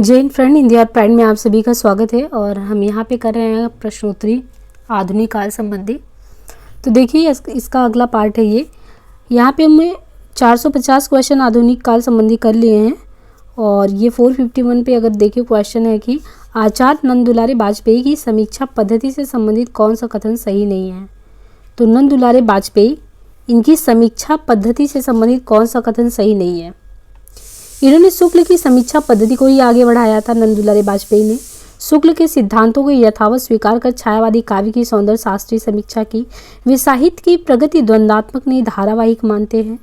Jain friend Hindi और pride में आप सभी का स्वागत है। और हम यहाँ पे कर रहे हैं प्रश्नोत्तरी आधुनिक काल संबंधी। तो देखिए इसका अगला पार्ट है ये। यहाँ पे हमने 450 क्वेश्चन आधुनिक काल संबंधी कर लिए हैं और ये 451 पे अगर देखिए क्वेश्चन है कि आचार्य नंद दुलारे वाजपेयी की समीक्षा पद्धति से संबंधित कौन सा कथन सही नहीं है। तो नंद दुलारे वाजपेयी इनकी समीक्षा पद्धति से संबंधित कौन सा कथन सही नहीं है। इन्होंने शुक्ल की समीक्षा पद्धति को ही आगे बढ़ाया था। नंद दुलारे वाजपेयी ने शुक्ल के सिद्धांतों को यथावत स्वीकार कर छायावादी काव्य की सौंदर्य शास्त्रीय समीक्षा की। वे साहित्य की प्रगति द्वंद्वात्मक नहीं धारावाहिक मानते हैं।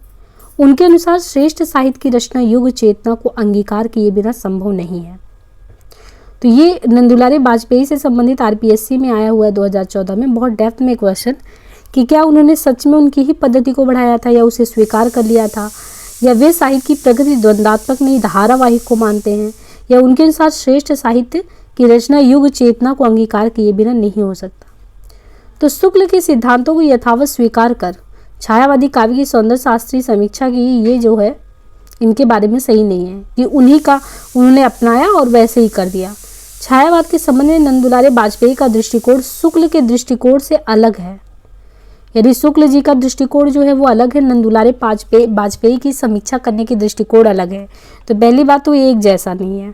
उनके अनुसार श्रेष्ठ साहित्य की रचना युग चेतना को अंगीकार किए बिना संभव नहीं है। तो ये नंद दुलारे वाजपेयी से संबंधित आरपीएससी में आया हुआ है 2014 में बहुत डेप्थ में क्वेश्चन कि क्या उन्होंने सच में उनकी ही पद्धति को बढ़ाया था या उसे स्वीकार कर लिया था, या वे साहित्य की प्रगति द्वंद्वात्मक नहीं धारावाहिक को मानते हैं, या उनके अनुसार श्रेष्ठ साहित्य की रचना युग चेतना को अंगीकार किए बिना नहीं हो सकता। तो शुक्ल के सिद्धांतों को यथावत स्वीकार कर छायावादी काव्य की सौंदर्य शास्त्रीय समीक्षा की, ये जो है इनके बारे में सही नहीं है कि उन्हीं का उन्होंने अपनाया और वैसे ही कर दिया। छायावाद के संबंध में नंद दुलारे वाजपेयी का दृष्टिकोण शुक्ल के दृष्टिकोण से अलग है। यदि शुक्ल जी का दृष्टिकोण जो है वो अलग है, नंद दुलारे वाजपेयी की समीक्षा करने की दृष्टिकोण अलग है। तो पहली बात तो ये एक जैसा नहीं है,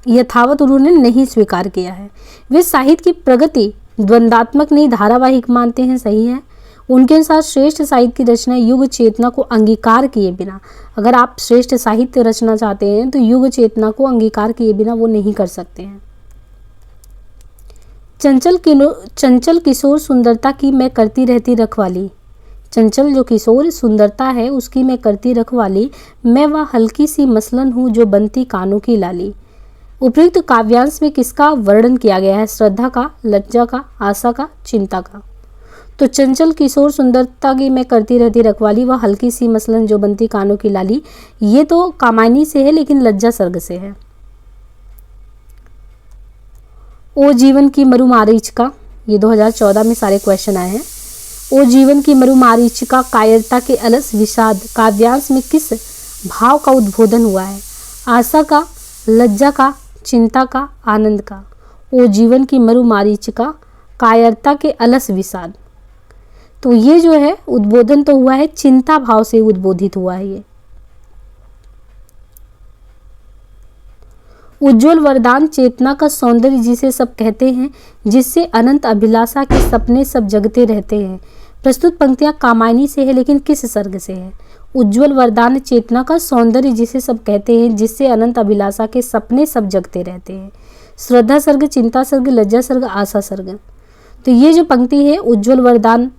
यथावत उन्होंने नहीं स्वीकार किया है। वे साहित्य की प्रगति द्वंद्वात्मक नहीं धारावाहिक मानते हैं, सही है। उनके अनुसार श्रेष्ठ साहित्य की रचना युग चेतना को अंगीकार किए बिना, अगर आप श्रेष्ठ साहित्य रचना चाहते हैं तो युग चेतना को अंगीकार किए बिना वो नहीं कर सकते हैं। चंचल किशोर सुंदरता की मैं करती रहती रखवाली, चंचल जो किशोर सुंदरता है उसकी मैं करती रखवाली, मैं वह हल्की सी मसलन हूँ जो बनती कानों की लाली। उपयुक्त काव्यांश में किसका वर्णन किया गया है? श्रद्धा का, लज्जा का, आशा का, चिंता का। तो चंचल किशोर सुंदरता की मैं करती रहती रखवाली, वह हल्की सी मसलन जो बनती कानों की लाली, ये तो कामायनी से है लेकिन लज्जा सर्ग से है। ओ जीवन की मरुमारीचिका, ये 2014 में सारे क्वेश्चन आए हैं। ओ जीवन की मरुमारीचिका, कायरता के अलस विषाद, काव्यांश में किस भाव का उद्बोधन हुआ है? आशा का, लज्जा का, चिंता का, आनंद का। ओ जीवन की मरुमारीचिका, कायरता के अलस विषाद, तो ये जो है उद्बोधन तो हुआ है चिंता भाव से उद्बोधित हुआ है। ये उज्ज्वल वरदान चेतना का सौंदर्य जिसे सब कहते हैं, जिससे अनंत अभिलाषा के सपने सब जगते रहते हैं। प्रस्तुत पंक्तियां कामायनी से है लेकिन किस सर्ग से है? उज्ज्वल वरदान चेतना का सौंदर्य जिसे सब कहते हैं, जिससे अनंत अभिलाषा के सपने सब जगते रहते हैं। श्रद्धा सर्ग, चिंता सर्ग, लज्जा सर्ग, आशा सर्ग। तो ये जो पंक्ति है, उज्ज्वल वरदान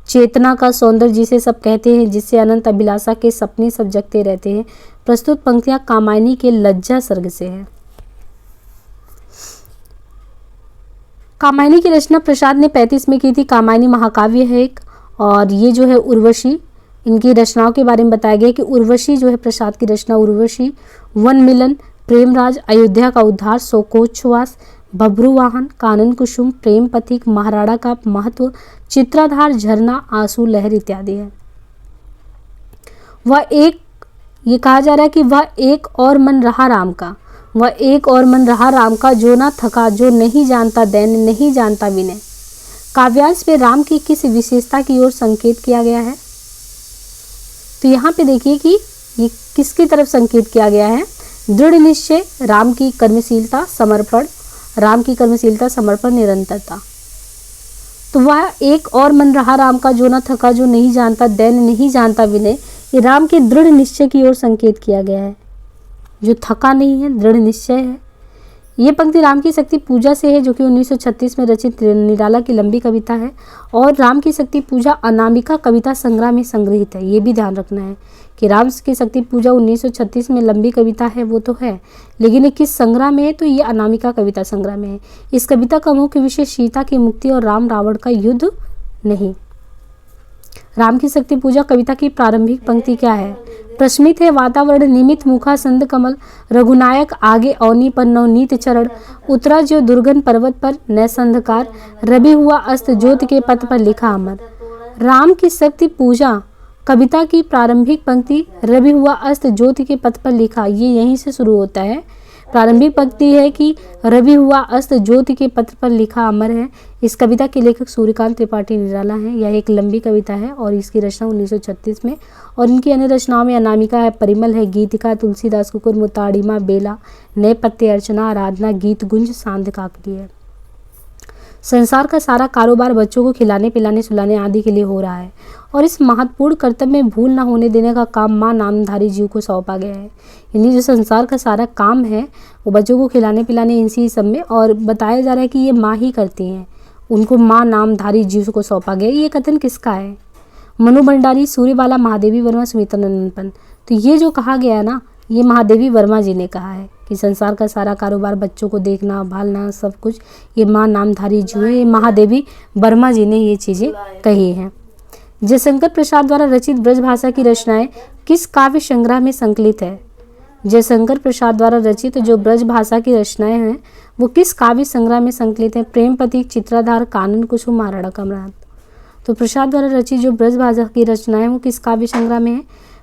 चेतना का सौंदर्य जिसे सब कहते हैं, जिससे अनंत अभिलाषा के सपने सब जगते रहते हैं, प्रस्तुत पंक्तियां कामायनी के लज्जा सर्ग से है। कामायनी की रचना प्रसाद ने 35 में की थी। कामायनी महाकाव्य है एक, और ये जो है उर्वशी, इनकी रचनाओं के बारे में बताया गया कि उर्वशी जो है प्रसाद की रचना, उर्वशी, वन मिलन, प्रेमराज, अयोध्या का उद्धार, शोकोच्छ्वास, बभ्रुवाहन, कानन कुसुम, प्रेम पथिक, महाराणा का महत्व, चित्राधार, झरना, आंसू लहर इत्यादि है। वह एक, ये कहा जा रहा है कि वह एक और मन रहा राम का, वह एक और मन रहा राम का, जो ना थका, जो नहीं जानता दैन्य, नहीं जानता विनय। काव्यांश में राम की किस विशेषता की ओर संकेत किया गया है? तो यहाँ पे देखिए कि ये किसकी तरफ संकेत किया गया है? दृढ़ निश्चय, राम की कर्मशीलता, समर्पण, राम की कर्मशीलता, समर्पण, निरंतरता। तो वह एक और मन रहा राम का, जो ना थका, जो नहीं जानता दैन्य, नहीं जानता विनय, ये राम के दृढ़ निश्चय की ओर संकेत किया गया है। जो थका नहीं है, दृढ़ निश्चय है। ये पंक्ति राम की शक्ति पूजा से है, जो कि 1936 में रचित निराला की लंबी कविता है, और राम की शक्ति पूजा अनामिका कविता संग्रह में संग्रहित है। ये भी ध्यान रखना है कि राम की शक्ति पूजा 1936 में लंबी कविता है वो तो है, लेकिन ये किस संग्रह में है? तो ये अनामिका कविता संग्रह में है। इस कविता का मुख्य विषय सीता की मुक्ति और राम रावण का युद्ध नहीं। राम की शक्ति पूजा कविता की प्रारंभिक पंक्ति क्या है? प्रस्मित है वातावरण, निमित मुखा संद कमल, रघुनायक आगे अवनी पर नवनीत चरण, उतरा जो दुर्गन पर्वत पर नैसंधकार, रवि हुआ अस्त ज्योति के पथ पर लिखा अमर। राम की शक्ति पूजा कविता की प्रारंभिक पंक्ति रवि हुआ अस्त ज्योति के पथ पर लिखा, ये यहीं से शुरू होता है। प्रारंभिक पंक्ति है कि रवि हुआ अस्त ज्योति के पथ पर लिखा अमर है। इस कविता के लेखक सूर्यकांत त्रिपाठी निराला हैं। यह एक लंबी कविता है और इसकी रचना 1936 में, और इनकी अन्य रचनाओं में अनामिका है, परिमल है, गीतिका, तुलसीदास कुकुर, मुताड़िमा, बेला, नए पत्ते, अर्चना, आराधना, गीत गुंज, सांध काकड़ी है। संसार का सारा कारोबार बच्चों को खिलाने पिलाने सुलाने आदि के लिए हो रहा है, और इस महत्वपूर्ण कर्तव्य में भूल न होने देने का काम माँ नामधारी जीव को सौंपा गया है। यानी जो संसार का सारा काम है वो बच्चों को खिलाने पिलाने इसी सब में, और बताया जा रहा है कि ये माँ ही करती हैं, उनको माँ नामधारी जीव को सौंपा गया। ये कथन किसका है? मनु भंडारी, सूर्यबाला, महादेवी वर्मा, सुमित्रा नंदन पंत। तो ये जो कहा गया ना, ये महादेवी वर्मा जी ने कहा है कि संसार का सारा कारोबार बच्चों को देखना भालना सब कुछ ये माँ नामधारी जीव है। ये महादेवी वर्मा जी ने ये चीज़ें कही हैं। जयशंकर प्रसाद द्वारा रचित ब्रजभाषा की रचनाएं किस काव्य संग्रह में संकलित है? जयशंकर प्रसाद द्वारा रचित जो ब्रजभाषा की रचनाएं हैं वो किस काव्य संग्रह में संकलित है? प्रेम प्रतीक, चित्राधार, कानन कुसुम, महाराणा कमरान। तो प्रसाद द्वारा रचित जो ब्रजभाषा की रचनाएं वो किस काव्य संग्रह में है?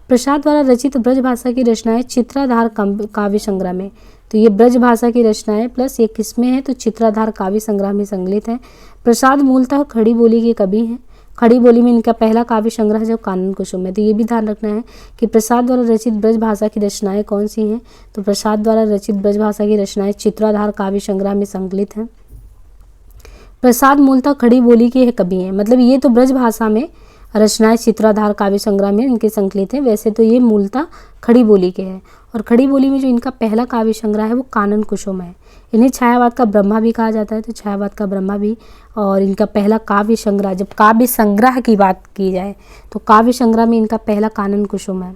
प्रसाद द्वारा रचित ब्रजभाषा की रचनाएं चित्राधार काव्य संग्रह में। तो ये ब्रजभाषा की रचनाएं प्लस ये किसमें है? तो चित्राधार काव्य संग्रह में संकलित है। प्रसाद मूलतः खड़ी बोली के कवि हैं। खड़ी बोली में इनका पहला काव्य संग्रह जो कानन कुसुम है। तो ये भी ध्यान रखना है कि प्रसाद द्वारा रचित ब्रजभाषा की रचनाएं कौन सी हैं? तो प्रसाद द्वारा रचित ब्रजभाषा की रचनाएं चित्राधार काव्य संग्रह में संकलित हैं। प्रसाद मूलतः खड़ी बोली के कवि हैं, मतलब ये तो ब्रजभाषा में रचनाएं चित्राधार काव्य संग्रह में इनके संकलित हैं, वैसे तो ये मूलतः खड़ी बोली के हैं। और खड़ी बोली में जो इनका पहला काव्य संग्रह है वो कानन कुसुम है। इन्हें छायावाद का ब्रह्मा भी कहा जाता है, तो छायावाद का ब्रह्मा भी। और इनका पहला काव्य संग्रह, जब काव्य संग्रह की बात की जाए तो काव्य संग्रह में इनका पहला कानन कुसुम है।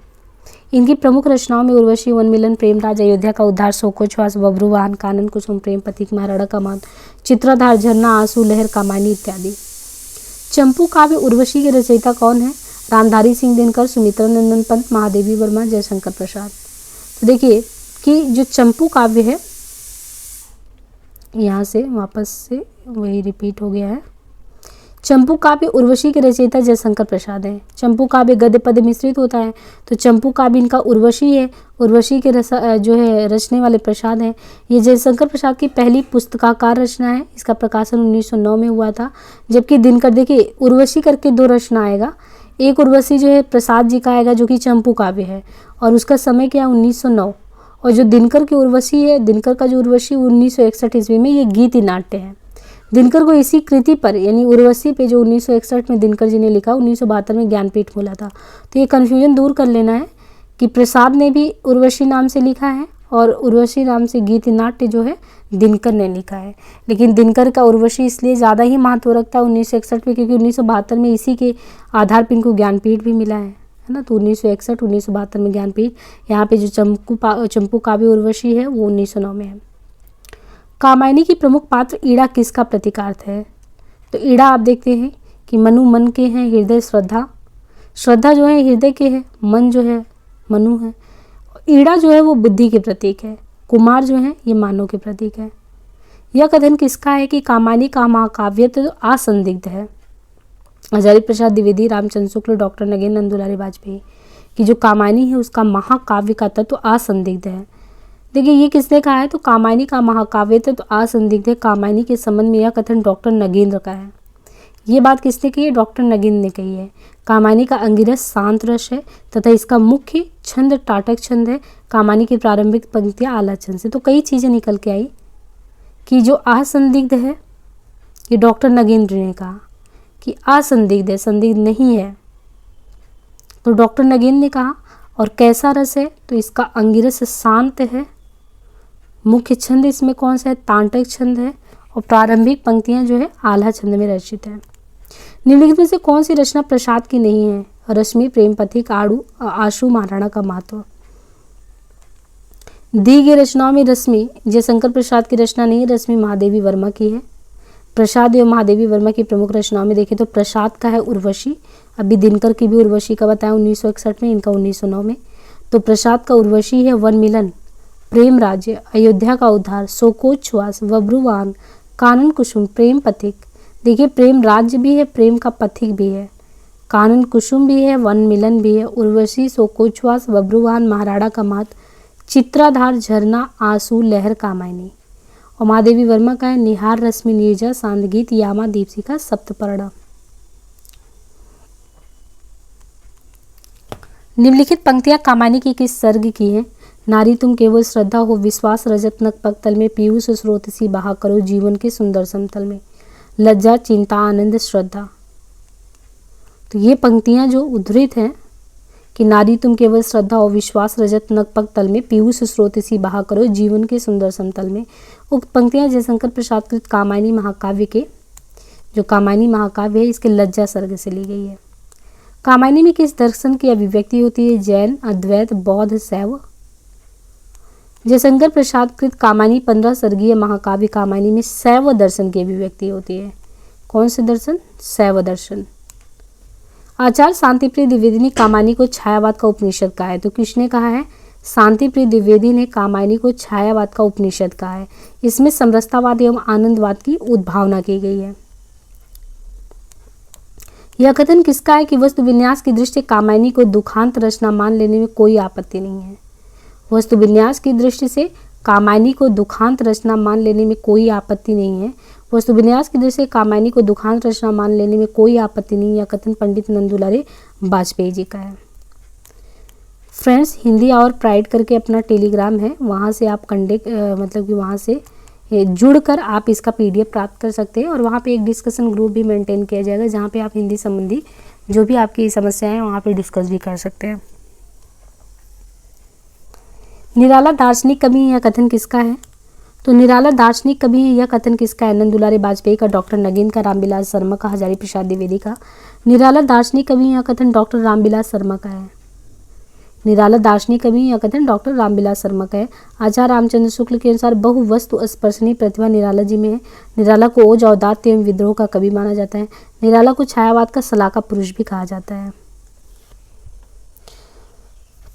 इनकी प्रमुख रचनाओं में उर्वशी, वनमिलन, प्रेमराज, अयोध्या का उद्धार, शोकोच्छ्वास, बब्रुवाहन, कानन कुसुम, प्रेम प्रतीक, महाराणा कमाल, चित्राधार, झरना, आंसू, लहर, कामायनी इत्यादि। चंपू काव्य उर्वशी के रचयिता कौन है? रामधारी सिंह दिनकर, सुमित्रा नंदन पंत, महादेवी वर्मा, जयशंकर प्रसाद। तो देखिए कि जो चंपू काव्य है, यहाँ से वापस से वही रिपीट हो गया है। चंपू काव्य उर्वशी के रचयिता जयशंकर प्रसाद है। चंपू काव्य गद्य पद्य मिश्रित होता है, तो चंपू काव्य इनका उर्वशी है। उर्वशी के जो है रचने वाले प्रसाद हैं। ये जयशंकर प्रसाद की पहली पुस्तकाकार रचना है। इसका प्रकाशन 1909 में हुआ था। जबकि दिनकर, देखिए उर्वशी करके दो रचना आएगा, एक उर्वशी जो है प्रसाद जी का आएगा जो कि चंपू काव्य है, और उसका समय क्या है 1909। और जो दिनकर की उर्वशी है, दिनकर का जो उर्वशी 1961 ईस्वी में, ये गीति नाट्य है। दिनकर को इसी कृति पर यानी उर्वशी पे जो 1961 में दिनकर जी ने लिखा, 1972 में ज्ञानपीठ मिला था। तो ये कन्फ्यूजन दूर कर लेना है कि प्रसाद ने भी उर्वशी नाम से लिखा है और उर्वशी नाम से गीति नाट्य जो है दिनकर ने लिखा है। लेकिन दिनकर का उर्वशी इसलिए ज़्यादा ही महत्व रखता है 1961 में, क्योंकि 1972 में इसी के आधार पर इनको ज्ञानपीठ भी मिला है ना। तो 1961 1972 में ज्ञानपीठ। यहाँ पे जो चंपू काव्य उर्वशी है वो 1909 में है। कामायनी की प्रमुख पात्र ईड़ा किसका प्रतीकार्थ है? तो ईड़ा आप देखते हैं कि मनु मन के हैं, हृदय श्रद्धा, श्रद्धा जो है हृदय के है, मन जो है मनु है। ईड़ा जो है वो बुद्धि के प्रतीक है, कुमार जो है ये मानव के प्रतीक है। यह कथन किसका है कि कामायनी का महाकाव्य तो असंदिग्ध है? हजारी प्रसाद द्विवेदी, रामचंद्र शुक्ल, डॉक्टर नगेंद्र नंद दुलारी वाजपेयी कि जो कामायनी है उसका महाकाव्य का तत्व असंदिग्ध है। देखिए ये किसने कहा है? तो कामायनी का महाकाव्य तत्व असंदिग्ध है। कामायनी के संबंध में यह कथन डॉक्टर नगेंद्र का है। ये बात किसने कही है? डॉक्टर नगेंद्र ने कही है। कामायनी का अंगिरस शांत रस है तथा इसका मुख्य छंद टाटक छंद है। कामायनी की प्रारंभिक पंक्तियाँ आला छंद से। तो कई चीज़ें निकल के आई कि जो असंदिग्ध है, ये डॉक्टर नगेंद्र ने कहा कि असंदिग्ध है, संदिग्ध नहीं है, तो डॉक्टर नगेंद्र ने कहा। और कैसा रस है? तो इसका अंगिरस शांत है। मुख्य छंद इसमें कौन सा है? तांटक छंद है। और प्रारंभिक पंक्तियां जो है आल्हा छंद में रचित है। निम्नलिखित में से कौन सी रचना प्रसाद की नहीं है? रश्मि, प्रेम पथिक, आशु, महाराणा का महत्व। दी गई रचनाओं में रश्मि जयशंकर प्रसाद की रचना नहीं है, रश्मि महादेवी वर्मा की है। प्रसाद एवं महादेवी वर्मा की प्रमुख रचनाओं में देखें तो प्रसाद का है उर्वशी, अभी दिनकर की भी उर्वशी का बताया 1961 में, इनका 1909 में। तो प्रसाद का उर्वशी है वनमिलन, प्रेम राज्य, अयोध्या का उद्धार, शोकोच्छ्वास, बब्रुवाहन, कानन कुसुम, प्रेम पथिक। देखिए प्रेम राज्य भी है, प्रेम का पथिक भी है। कानन कुसुम भी है, वन मिलन भी है, उर्वशी शोकोच्छ्वास बब्रुवाहन महाराणा का मात, चित्राधार झरना आंसू लहर कामायनी। और महादेवी वर्मा का है निहार रश्मि नीरजा सांदगीत यामा दीपशिखा सप्तपर्ण। निम्नलिखित पंक्तियां कामायनी की किस सर्ग की हैं? नारी तुम केवल श्रद्धा हो, विश्वास रजत नक पक्तल में, पीयूष स्रोत सी बहा करो जीवन के सुंदर समतल में, लज्जा चिंता आनंद श्रद्धा। तो ये पंक्तियां जो उद्धृत हैं कि नारी तुम केवल श्रद्धा हो, विश्वास रजत नक पक्तल में, पीयूष स्रोत सी बहा करो जीवन के सुंदर समतल में, उक्त पंक्तियां जयशंकर प्रसाद कृत कामायनी महाकाव्य के, जो कामायनी महाकाव्य है, इसके लज्जा सर्ग से ली गई है। कामायनी में किस दर्शन की अभिव्यक्ति होती है? जैन, अद्वैत, बौद्ध, शैव। जयशंकर प्रसाद कृत कामायनी 15 सर्गीय महाकाव्य कामायनी में शैव दर्शन की अभिव्यक्ति होती है। कौन से दर्शन? शैव दर्शन। आचार्य शांतिप्रिय द्विवेदी ने कामायनी को छायावाद का उपनिषद कहा है। तो किसने कहा है? शांतिप्रिय द्विवेदी ने कामायनी को छायावाद का उपनिषद कहा है। इसमें समरसतावाद एवं आनंदवाद की उद्भावना की गई है। यह कथन किसका है कि वस्तु विन्यास की दृष्टि कामायनी को दुखांत रचना मान लेने में कोई आपत्ति नहीं है? वस्तु विन्यास की दृष्टि से कामायनी को दुखांत रचना मान लेने में कोई आपत्ति नहीं है। वस्तु विन्यास की दृष्टि से कामायनी को दुखांत रचना मान लेने में कोई आपत्ति नहीं। यह कथन पंडित नंदुलारे वाजपेयी जी का है। फ्रेंड्स, हिंदी और प्राइड करके अपना टेलीग्राम है, वहाँ से आप मतलब कि वहाँ से जुड़कर आप इसका PDF प्राप्त कर सकते हैं। और वहाँ पे एक डिस्कशन ग्रुप भी मेंटेन किया जाएगा, जहाँ पे आप हिंदी संबंधी जो भी आपकी समस्याएं हैं वहाँ पे डिस्कस भी कर सकते हैं। निराला दार्शनिक कवि यह कथन किसका है? तो निराला दार्शनिक कवि है यह कथन किसका है? नंद दुलारे वाजपेयी का, डॉक्टर नगीन का, रामविलास शर्मा का, हजारी प्रसाद द्विवेदी का। निराला दार्शनिक कवि यह कथन डॉक्टर रामविलास शर्मा का है। निराला दार्शनिक कवि यह कथन डॉक्टर रामविलास शर्मा का है। आचार्य रामचंद्र शुक्ल के अनुसार बहुवस्तु स्पर्शनीय प्रतिभा निराला जी में है। निराला को ओज औदात्य एवं विद्रोह का कवि माना जाता है। निराला को छायावाद का सलाहकार पुरुष भी कहा जाता है।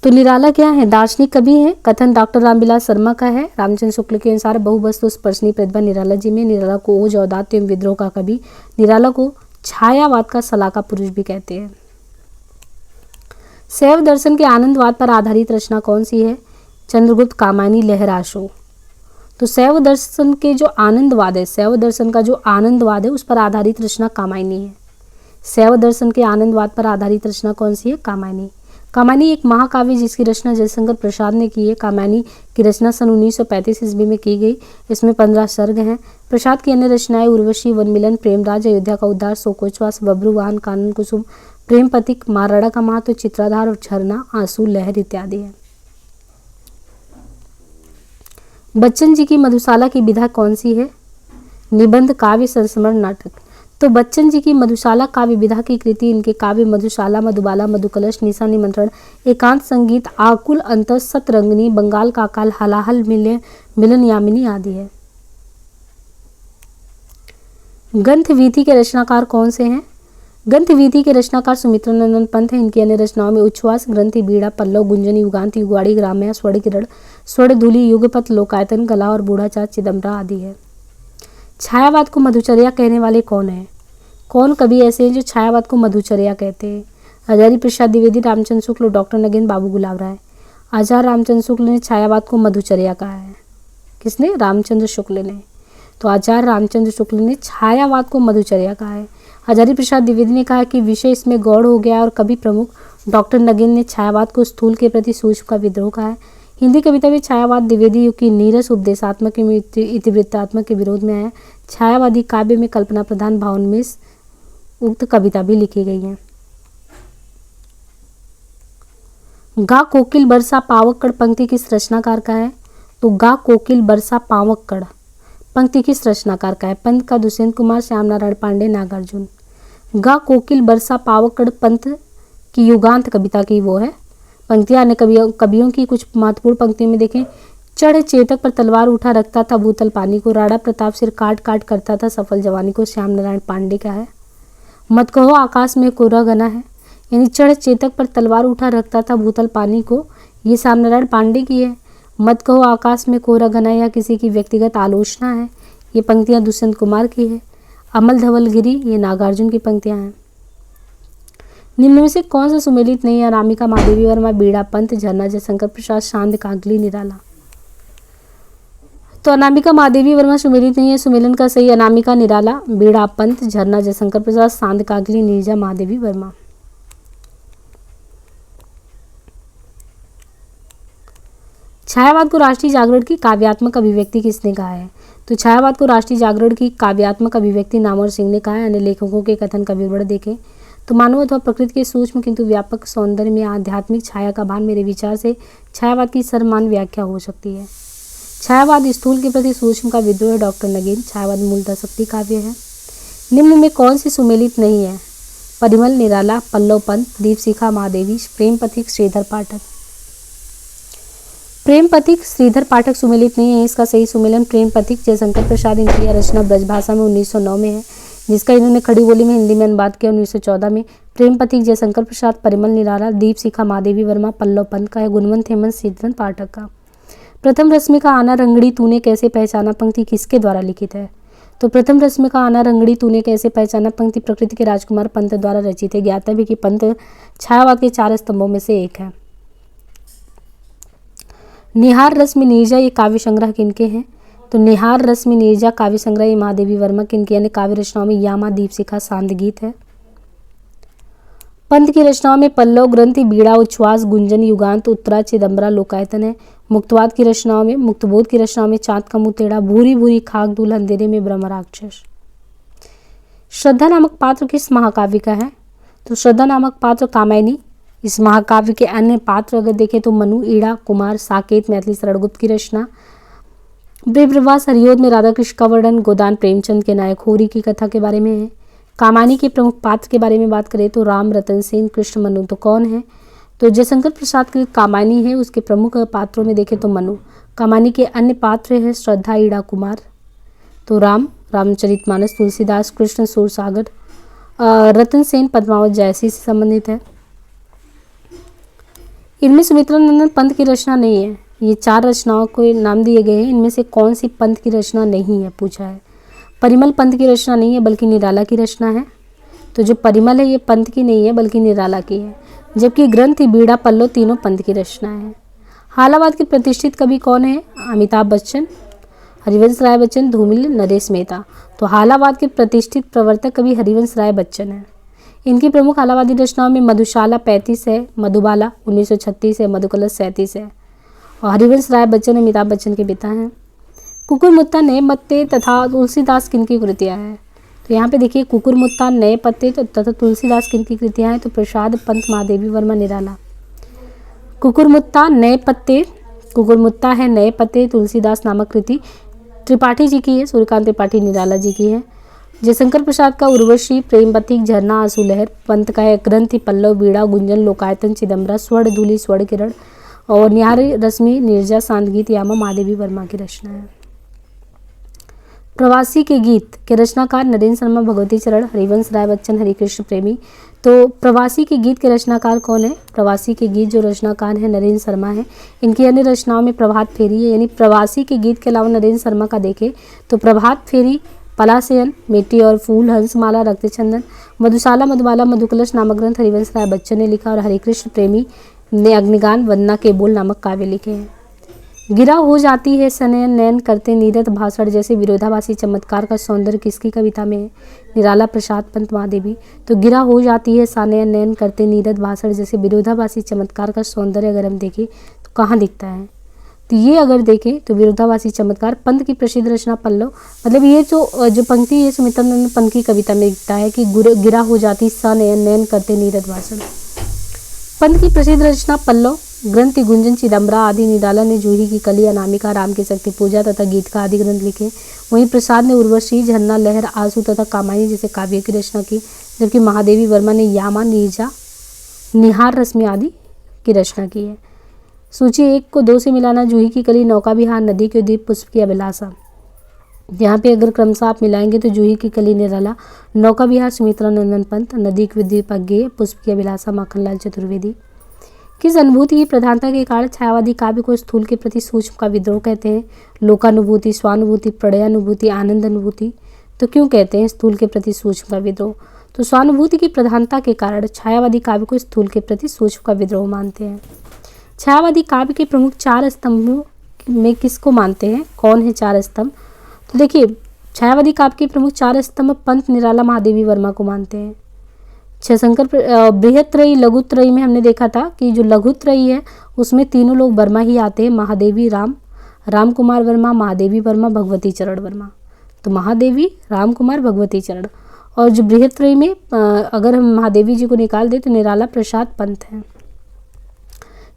तो निराला क्या है? दार्शनिक कवि है। कथन डॉक्टर रामविलास शर्मा का है। रामचंद्र शुक्ल के अनुसार बहुवस्तु स्पर्शनीय प्रतिभा निराला जी में। निराला को ओज औदात्य एवं विद्रोह का कवि। निराला को छायावाद का सलाहकार पुरुष भी कहते हैं। शैव दर्शन के आनंदवाद पर आधारित रचना कौन सी है? चंद्रगुप्त कामायनी लहराशो। तो शैव दर्शन के जो आनंदवाद है, शैव दर्शन का जो आनंदवाद है उस पर आधारित रचना कामायनी है। शैव दर्शन के आनंदवाद पर आधारित रचना कौन सी है? कामायनी। कामायनी एक महाकाव्य जिसकी रचना जयशंकर प्रसाद ने की है। कामायनी की रचना सन 1935 ईस्वी में की गई। इसमें 15 सर्ग हैं। प्रसाद की अन्य रचनाएं उर्वशी, वनमिलन, प्रेमराज, अयोध्या का उद्धार, शोकोच्छ्वास, बब्रुवाहन, कानन कुसुम, प्रेम पथिक, महाराणा का महत्व, चित्राधार और झरना, आंसू लहर इत्यादि है। बच्चन जी की मधुशाला की विधा कौन सी है? निबंध, काव्य, संस्मरण, नाटक। तो बच्चन जी की मधुशाला काव्य विधा की कृति इनके काव्य मधुशाला, मधुबाला, मधुकलश, निशा निमंत्रण, एकांत संगीत, आकुल अंतर, सतरंगिनी, बंगाल का काल, हलाहल, मिलन यामिनी आदि है। ग्रंथ वीथी के रचनाकार कौन से हैं? ग्रंथ वीथी के रचनाकार सुमित्रा नंदन पंत हैं। इनकी अन्य रचनाओं में उच्छ्वास, ग्रंथि, बीड़ा, पल्लव, गुंजन, युगांत, युगाड़ी, ग्राम्या, स्वरकिरण, स्वरधूलि, युगपथ, लोकायतन, कला और बूढ़ाचार, चिदम्बरा आदि है। छायावाद को मधुचर्या कहने वाले कौन हैं? कौन कवि ऐसे हैं जो छायावाद को मधुचर्या कहते हैं? हजारी प्रसाद द्विवेदी, रामचंद्र शुक्ल, डॉक्टर नगीन, बाबू गुलाब राय। आचार्य रामचंद्र शुक्ल ने छायावाद को मधुचर्या कहा है। किसने? रामचंद्र शुक्ल ने। तो आचार्य रामचंद्र शुक्ल ने छायावाद को मधुचर्या कहा है। हजारी प्रसाद द्विवेदी ने कहा कि विषय इसमें गौड़ हो गया और कवि प्रमुख डॉक्टर नगीन ने छायावाद को स्थूल के प्रति सूक्ष्म का विद्रोह कहा है। हिंदी कविता में छायावाद द्विवेदी युग की नीरस उपदेशात्मक इतिवृत्तात्मक के विरोध में है। छायावादी काव्य में कल्पना प्रधान भावन में उक्त कविता भी लिखी गई है। गा कोकिल बरसा पावक्कड़ पंक्ति किस रचनाकार का है? तो गा कोकिल बरसा पावक्कड़ पंक्ति किस रचनाकार का है? पंत का दुष्यंत कुमार, श्याम नारायण पांडे, नागार्जुन। गा कोकिल बरसा पावक्कड़ पंत की युगांत कविता की वो है पंक्तियां। अन्य कवियों की कुछ महत्वपूर्ण पंक्तियों में देखें। चढ़ चेतक पर तलवार उठा रखता था भूतल पानी को, राणा प्रताप सिर काट काट करता था सफल जवानी को, श्याम नारायण पांडे का है। मत कहो आकाश में कोहरा घना है, यानी चढ़ चेतक पर तलवार उठा रखता था भूतल पानी को, ये श्याम नारायण पांडे की है। मत कहो आकाश में कोहरा घना या किसी की व्यक्तिगत आलोचना है, ये पंक्तियां दुष्यंत कुमार की है। अमल धवल गिरी, ये नागार्जुन की पंक्तियां हैं। निम्न में से कौन सा सुमेलित नहीं है? अनामिका, महादेवी वर्मा, बीड़ा पंत, झरना जयशंकर प्रसाद, शांत कागली, निराला। तो अनामिका महादेवी वर्मा सुमेलित नहीं है। सुमेलन का सही अनामिका, निराला, बीड़ा पंत, झरना जयशंकर प्रसाद, शांत कागली, नीरजा महादेवी वर्मा। छायावाद को राष्ट्रीय जागरण की काव्यात्मक अभिव्यक्ति किसने कहा है? तो छायावाद को राष्ट्रीय जागरण की काव्यात्मक अभिव्यक्ति नामवर सिंह ने कहा है। अन्य लेखकों के कथन का विवरण देखें तो मानव अथवा प्रकृति के सूक्ष्म किंतु व्यापक सौंदर्य में आध्यात्मिक छाया का भान मेरे विचार से छायावाद की सर्वमान्य व्याख्या हो सकती है। छायावाद स्थूल के प्रति सूक्ष्म का विद्रोह है। डॉक्टर नगीन। छायावाद मूलतः शक्ति काव्य है। निम्न में कौन सी सुमेलित नहीं है? परिमल, निराला, पल्लव पंत, दीपशिखा महादेवी, प्रेम पथिक, श्रीधर पाठक। प्रेम पथिक श्रीधर पाठक सुमेलित नहीं है। इसका सही सुमेलन प्रेम पथिक जयशंकर प्रसाद। इनकी यह रचना ब्रजभाषा में 1909 में है, जिसका इन्होंने खड़ी बोली में हिंदी में अनुवाद किया 1914 में। प्रेम पथिक जयशंकर प्रसाद, परिमल, निराला, दीपशिखा महादेवी वर्मा, पल्लव पंत का है। गुणवंत हेमंत श्रीधर पाठक का। प्रथम रश्मि का आना रंगड़ी तूने कैसे पहचाना पंक्ति किसके द्वारा लिखित है? तो प्रथम रश्मि का आना रंगड़ी तूने कैसे पहचाना पंक्ति प्रकृति के राजकुमार पंत द्वारा रचित है। ज्ञात है कि पंत छायावाद के 4 स्तंभों में से एक है। निहार रश्मि नीरजा ये काव्य संग्रह किनके हैं? तो निहार रश्मि नीरजा काव्य संग्रह ये महादेवी वर्मा किनके अन्य काव्य रचनाओं में यामा, दीपशिखा, शांत गीत है। पंत की रचनाओं में पल्लव, ग्रंथि, बीड़ा, उच्छ्वास, गुंजन, युगांत, उत्तरा, चिदंबरा, लोकायतन है। मुक्तवाद की रचनाओं में मुक्तबोध की रचनाओं में चाँद का मुँह टेढ़ा, भूरी भूरी खाक दूल, अंधेरे में ब्रह्म राक्षस। श्रद्धा नामक पात्र किस महाकाव्य का है? तो श्रद्धा नामक पात्र कामायनी। इस महाकाव्य के अन्य पात्र अगर देखें तो मनु, ईड़ा, कुमार, साकेत, मैथिली शरणगुप्त की रचना। ब्रजप्रवास हरियोध में राधा कृष्ण का वर्णन। गोदान प्रेमचंद के नायक होरी की कथा के बारे में है। कामानी के प्रमुख पात्र के बारे में बात करें तो राम, रतन सेन, कृष्ण, मनु। तो कौन है? तो जयशंकर प्रसाद की कामानी है, उसके प्रमुख पात्रों में देखें तो मनु। कामानी के अन्य पात्र हैं श्रद्धा, ईड़ा, कुमार। तो राम, रामचरितमानस, तुलसीदास, कृष्ण, सूरसागर। रतन सेन पद्मावत जयसी से संबंधित है। इनमें सुमित्रा नंदन पंत की रचना नहीं है। ये 4 रचनाओं को नाम दिए गए हैं, इनमें से कौन सी पंत की रचना नहीं है पूछा है। परिमल पंत की रचना नहीं है बल्कि निराला की रचना है। तो जो परिमल है ये पंत की नहीं है बल्कि निराला की है, जबकि ग्रंथि, बीड़ा, पल्लव तीनों पंत की रचना है। हालावाद के प्रतिष्ठित कवि कौन है? अमिताभ बच्चन, हरिवंश राय बच्चन, धूमिल, नरेश मेहता। तो हालावाद के प्रतिष्ठित प्रवर्तक कवि हरिवंश राय बच्चन है। इनकी प्रमुख हालावादी रचनाओं में मधुशाला 35 है, मधुबाला 1936 है, मधुकलश 37 है। और हरिवंश राय बच्चन अमिताभ बच्चन के पिता हैं। कुकुरमुत्ता, नए पत्ते तथा तुलसीदास किनकी कृतियाँ हैं? तो यहाँ पे देखिए कुकुरमुत्ता, नए पत्ते तथा तुलसीदास किनकी कृतियाँ हैं? तो प्रसाद, पंत, महादेवी वर्मा, निराला। कुकुरमुत्ता, नए पत्ते, कुकुरमुत्ता है नए पत्ते तुलसीदास नामक कृति त्रिपाठी जी की है, सूर्यकांत त्रिपाठी निराला जी की है। जयशंकर प्रसाद का उर्वशी, प्रेम पथिक, झरना, आंसू लहर। पंत का है ग्रंथि, पल्लव, बीड़ा, गुंजन, लोकायतन, चिदंबरा, स्वर्ण धूलि, स्वर्ण किरण। और निहार रश्मि नीरजा, शांत गीत, यामा, महादेवी वर्मा की रचना है। प्रवासी के गीत के रचनाकार नरेंद्र शर्मा, भगवती चरण, हरिवंश राय बच्चन, हरिकृष्ण प्रेमी। तो प्रवासी के गीत के रचनाकार कौन है? प्रवासी के गीत जो रचनाकार है नरेंद्र शर्मा है। इनकी अन्य रचनाओं में प्रभात फेरी है। यानी प्रवासी के गीत के अलावा नरेंद्र शर्मा का देखें तो प्रभात फेरी, पलाशयन, मिट्टी और फूल, हंसमाला, रक्तचंदन, मधुशाला, मधुबाला, मधुकलश नामक ग्रंथ हरिवंश राय बच्चन ने लिखा। और हरिकृष्ण प्रेमी ने अग्निगान, वंदना के बोल नामक काव्य लिखे हैं। गिरा हो जाती है सनयन, नयन करते नीरत भाषण जैसे विरोधाभासी चमत्कार का सौंदर्य किसकी कविता में है? निराला, प्रसाद, पंत, महादेवी। तो गिरा हो जाती है सनयन, नयन करते नीरत भाषण जैसे विरोधाभासी चमत्कार का सौंदर्य अगर हम देखें तो कहाँ दिखता है? तो ये अगर देखें तो विरोधाभासी चमत्कार पंत की प्रसिद्ध रचना पल्लव। मतलब ये जो पंक्ति ये सुमित्रा नंदन पंत की कविता में दिखता है कि गिरा हो जाती सनयन, नयन करते नीरत भाषण। पंत की प्रसिद्ध रचना पल्लव, ग्रंथि, गुंजन, चिदंबरा आदि। निराला ने जूही की कली, अनामिका, राम की शक्ति पूजा तथा गीत का आदि ग्रंथ लिखे। वहीं प्रसाद ने उर्वशी, झरना, लहर, आंसू तथा कामायनी जैसे काव्य की रचना की, जबकि महादेवी वर्मा ने यामा, नीरजा, निहार रश्मि आदि की रचना की है। सूची 1 को 2 से मिलाना। जूही की कली, नौका विहार, नदी के द्वीप, पुष्प की अभिलाषा। यहाँ पे अगर क्रमशः आप मिलाएंगे तो जूही की कली निराला, नौका विहार सुमित्रा नंदन पंत, नदी के द्वीप अज्ञेय, पुष्प की अभिलाषा माखनलाल चतुर्वेदी। किस अनुभूति की प्रधानता के कारण छायावादी काव्य को स्थूल के प्रति सूक्ष्म का विद्रोह कहते हैं? लोकानुभूति, स्वानुभूति, प्रणयानुभूति, आनंद अनुभूति। तो क्यों कहते हैं स्थूल के प्रति सूक्ष्म का विद्रोह? तो सहानुभूति की प्रधानता के कारण छायावादी काव्य को स्थूल के प्रति सूक्ष्म का विद्रोह मानते हैं। छायावादी काव्य के प्रमुख 4 स्तंभों में किसको मानते हैं, कौन है 4 स्तंभ? तो देखिए, छायावादी काव्य के प्रमुख 4 स्तंभ पंत, निराला, महादेवी वर्मा को मानते हैं। छयशंकर बृहत्त्रयी लघुत्रयी में हमने देखा था कि जो लघुत्रयी है उसमें तीनों लोग वर्मा ही आते हैं, महादेवी, राम कुमार वर्मा, महादेवी वर्मा, भगवती चरण वर्मा। तो महादेवी, राम कुमार, भगवती चरण। और जो बृहत्त्रयी में अगर हम महादेवी जी को निकाल दें तो निराला प्रसाद पंत हैं।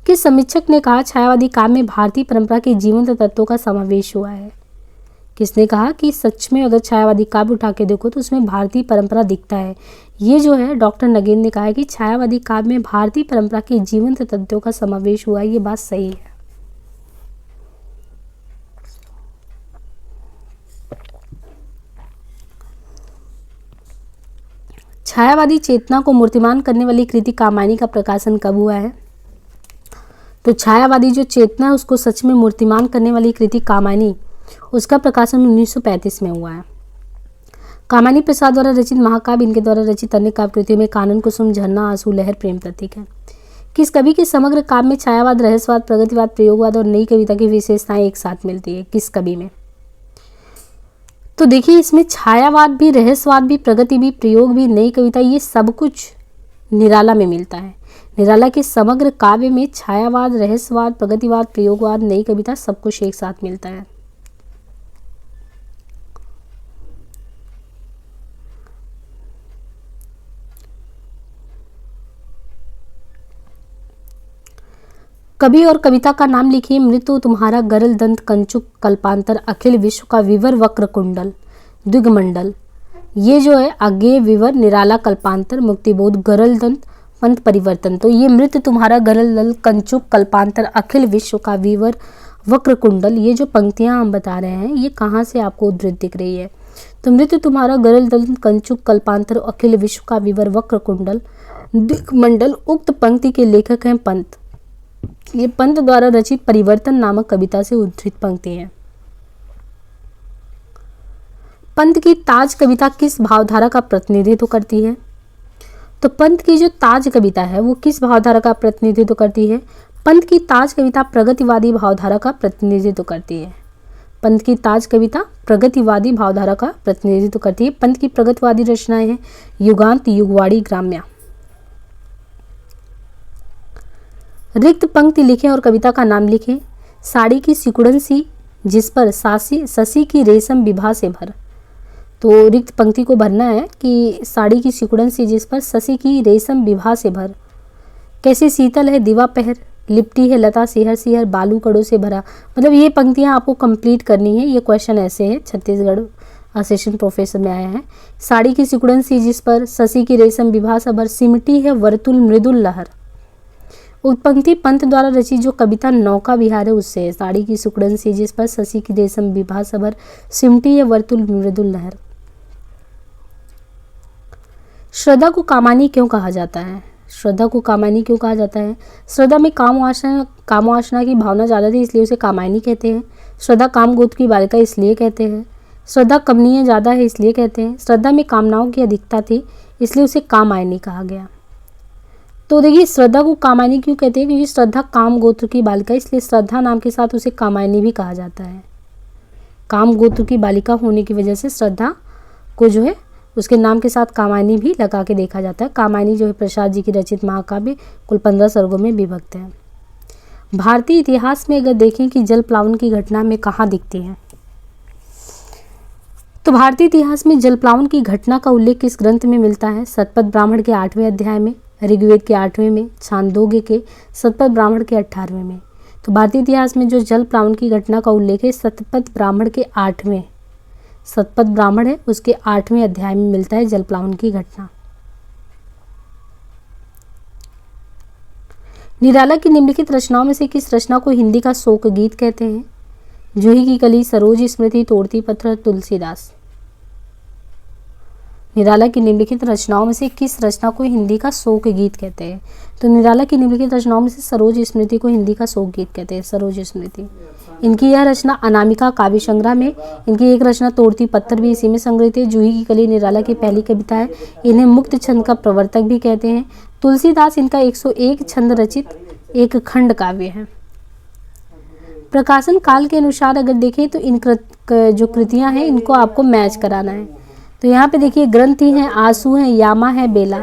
किस समीक्षक ने कहा छायावादी काव्य में भारतीय परंपरा के जीवंत तत्वों का समावेश हुआ है? किसने कहा कि सच में अगर छायावादी काव्य उठा के देखो तो उसमें भारतीय परंपरा दिखता है? ये जो है डॉक्टर नगेन ने कहा है कि छायावादी काव्य में भारतीय परंपरा के जीवंत तत्वों का समावेश हुआ है। ये बात सही है। छायावादी चेतना को मूर्तिमान करने वाली कृति कामायनी का प्रकाशन कब हुआ है? तो छायावादी जो चेतना है उसको सच में मूर्तिमान करने वाली कृति कामायनी, उसका प्रकाशन 1935 में हुआ है। कामायनी प्रसाद द्वारा रचित महाकाव्य, इनके द्वारा रचित अन्य काव्य कृतियों में कानन कुसुम, झरना, आंसू, लहर, प्रेम प्रतीक है। किस कवि के समग्र काव्य में छायावाद, रहस्यवाद, प्रगतिवाद, प्रयोगवाद और नई कविता की विशेषताएं एक साथ मिलती है? किस कवि में? तो देखिए, इसमें छायावाद भी, रहस्यवाद भी, प्रगति भी, प्रयोग भी, नई कविता, ये सब कुछ निराला में मिलता है। निराला के समग्र काव्य में छायावाद, रहस्यवाद, प्रगतिवाद, प्रयोगवाद, नई कविता सब कुछ एक साथ मिलता है। कवि और कविता का नाम लिखिए। मृत्यु तुम्हारा, गरल दंत, कंचुक, कल्पांतर, अखिल विश्व का विवर, वक्र कुंडल, द्विगमंडल। ये जो है अज्ञेय, विवर, निराला, कल्पांतर, मुक्तिबोध, गरल दंत, पंथ परिवर्तन। तो ये मृत्यु तुम्हारा, गरल दंत, कंचुक, कल्पांतर, अखिल विश्व का विवर, वक्र कुंडल, ये जो पंक्तियां हम बता रहे हैं ये कहाँ से आपको उद्धृत दिख रही है? तो मृत्यु तुम्हारा, गरल दंत, कंचुक, कल्पांतर, अखिल विश्व का विवर, वक्र कुंडल, द्विगमंडल, उक्त पंक्ति के लेखक हैं पंत। ये पंत द्वारा रचित परिवर्तन नामक कविता से उद्धृत पंक्ति है। पंत की ताज कविता किस भावधारा का प्रतिनिधित्व करती है? तो पंत की जो ताज कविता है वो किस भावधारा का प्रतिनिधित्व करती है? पंत की ताज कविता प्रगतिवादी भावधारा का प्रतिनिधित्व करती है। पंत की ताज कविता प्रगतिवादी भावधारा का प्रतिनिधित्व करती है। पंत की प्रगतिवादी रचनाएं हैं युगांत, युगवाड़ी, ग्राम्या। रिक्त पंक्ति लिखें और कविता का नाम लिखें। साड़ी की सिकुड़न सी जिस पर शशि की रेशम विभा से भर। तो रिक्त पंक्ति को भरना है कि साड़ी की सिकुड़न सी जिस पर शशि की रेशम विभा से भर। कैसे शीतल है दिवा पहर, लिपटी है लता सिहर सिहर, बालू कड़ों से भरा। मतलब ये पंक्तियां आपको कंप्लीट करनी है। ये क्वेश्चन ऐसे है, छत्तीसगढ़ असिस्टेंट प्रोफेसर में आया है। साड़ी की सिकुड़न सी जिस पर शशि की रेशम विभा से भर, सिमटी है वर्तुल मृदुल लहर। उत्पंक्ति पंत द्वारा रचित जो कविता नौका विहार है उससे है। साड़ी की सिकुड़न सी जिस पर शशि की रेशम विभा से भर, सिमटी है वर्तुल मृदुल लहर। श्रद्धा को कामायनी क्यों कहा जाता है? श्रद्धा को कामायनी क्यों कहा जाता है? श्रद्धा में कामवासना की भावना ज़्यादा थी इसलिए उसे कामायनी कहते हैं। श्रद्धा काम गोत्र की बालिका इसलिए कहते हैं। श्रद्धा कमनीय ज़्यादा है इसलिए कहते हैं। श्रद्धा में कामनाओं की अधिकता थी इसलिए उसे कामायनी कहा गया। तो देखिए, श्रद्धा को कामायनी क्यों कहते हैं? क्योंकि श्रद्धा काम गोत्र की बालिका, इसलिए श्रद्धा नाम के साथ उसे कामायनी भी कहा जाता है। काम गोत्र की बालिका होने की वजह से श्रद्धा को जो है उसके नाम के साथ कामायनी भी लगा के देखा जाता है। कामायनी जो है प्रसाद जी की रचित महाकाव्य कुल 15 सर्गों में विभक्त है। भारतीय इतिहास में अगर देखें कि जल प्लावन की घटना में कहाँ दिखती है, तो भारतीय इतिहास में जल प्लावन की घटना का उल्लेख किस ग्रंथ में मिलता है? शतपथ ब्राह्मण के 8वें अध्याय में, ऋग्वेद के 8वें में, छांदोग्य के शतपथ ब्राह्मण के 18वें में। तो भारतीय इतिहास में जो जल प्लावन की घटना का उल्लेख है शतपथ ब्राह्मण के 8वें, शतपथ ब्राह्मण है उसके 8वें अध्याय में मिलता है जल प्लावन की घटना। निराला की निम्नलिखित रचनाओं में से किस रचना को हिंदी का शोक गीत कहते हैं? जूही की कली, सरोज स्मृति, तोड़ती पत्थर, तुलसीदास। निराला की निम्नलिखित रचनाओं में से किस रचना को हिंदी का शोक गीत कहते हैं? तो निराला की निम्नलिखित रचनाओं में से सरोज स्मृति को हिंदी का शोक गीत कहते हैं। सरोज स्मृति। इनकी यह रचना अनामिका काव्य संग्रह में, इनकी एक रचना तोड़ती पत्थर भी इसी में संग्रहित है। जूही की कली निराला की पहली कविता है। इन्हें मुक्त छंद का प्रवर्तक भी कहते हैं। तुलसीदास इनका 101 छंद रचित एक खंड काव्य है। प्रकाशन काल के अनुसार अगर देखें तो इन जो कृतियां हैं इनको आपको मैच कराना है। तो यहाँ पे देखिए ग्रंथि हैं, आंसू हैं, यामा है, बेला।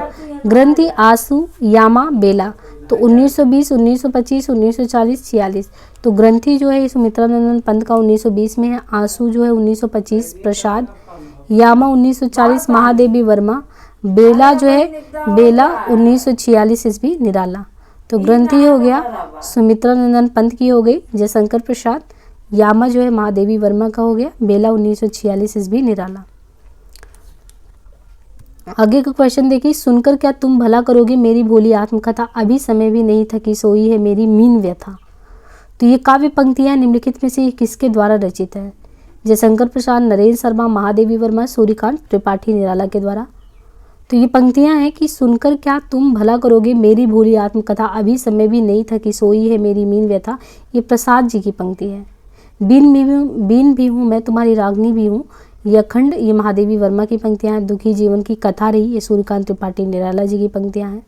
ग्रंथि, आंसू, यामा, बेला। तो 1920, 1925, 1940, 46। तो ग्रंथि जो है सुमित्रा नंदन पंत का 1920 में है। आंसू जो है 1925 प्रसाद। यामा 1940 महादेवी वर्मा। बेला जो है बेला 1946 ईस्वी निराला। तो ग्रंथि हो गया सुमित्रा नंदन पंत की हो गई जयशंकर प्रसाद। यामा जो है महादेवी वर्मा का हो गया। बेला 1946 ईस्वी निराला। आगे का क्वेश्चन देखिए, सुनकर क्या तुम भला करोगे मेरी भोली आत्मकथा, अभी समय भी नहीं थकी सोई है मेरी मीन व्यथा। तो ये काव्य पंक्तियां निम्नलिखित में से किसके द्वारा रचित है? जयशंकर प्रसाद, नरेंद्र शर्मा, महादेवी वर्मा, सूर्यकांत त्रिपाठी निराला के द्वारा। तो ये पंक्तियां हैं कि सुनकर क्या तुम भला करोगे मेरी भोली आत्मकथा, अभी समय भी नहीं थकी सोई है मेरी मीन व्यथा। ये प्रसाद जी की पंक्ति है। बीन भी हूँ मैं तुम्हारी रागनी भी हूँ, यह खंड ये महादेवी वर्मा की पंक्तियां हैं। दुखी जीवन की कथा रही, ये सूर्यकांत त्रिपाठी निराला जी की पंक्तियां हैं।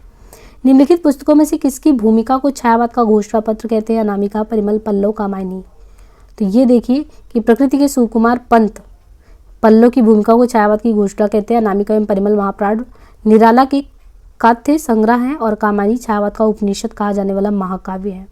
निम्नलिखित पुस्तकों में से किसकी भूमिका को छायावाद का घोषणा पत्र कहते हैं? अनामिका, परिमल, पल्लव, कामायनी। तो ये देखिए कि प्रकृति के सुकुमार पंत पल्लव की भूमिका को छायावाद की घोषणा कहते हैं। अनामिका एवं परिमल महाप्राण निराला के काव्य संग्रह हैं और कामायनी छायावाद का उपनिषद कहा जाने वाला महाकाव्य है।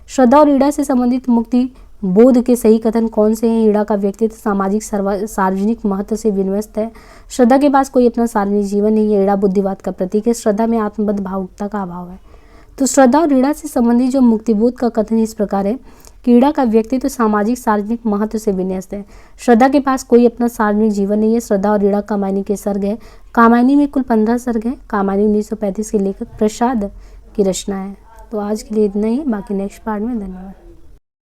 श्रद्धा और ईड़ा से संबंधित मुक्ति बोध के सही कथन कौन से हैं? ईड़ा का व्यक्तित्व सामाजिक सार्वजनिक महत्व से विन्यस्त है। श्रद्धा के पास कोई अपना सार्वजनिक जीवन नहीं है। ईड़ा बुद्धिवाद का प्रतीक है। श्रद्धा में आत्मबद्ध भावुकता का अभाव है। तो श्रद्धा और ईड़ा से संबंधित जो मुक्तिबोध का कथन इस प्रकार है कि ईड़ा का व्यक्तित्व सामाजिक सार्वजनिक महत्व से विन्यस्त है। श्रद्धा के पास कोई अपना सार्वजनिक जीवन नहीं है। श्रद्धा और ईड़ा कामायनी के सर्ग है। कामायनी में कुल 15 सर्ग हैं। कामायनी 1935 के लेखक प्रसाद की रचना है। तो आज के लिए इतना ही, बाकी नेक्स्ट पार्ट में। धन्यवाद।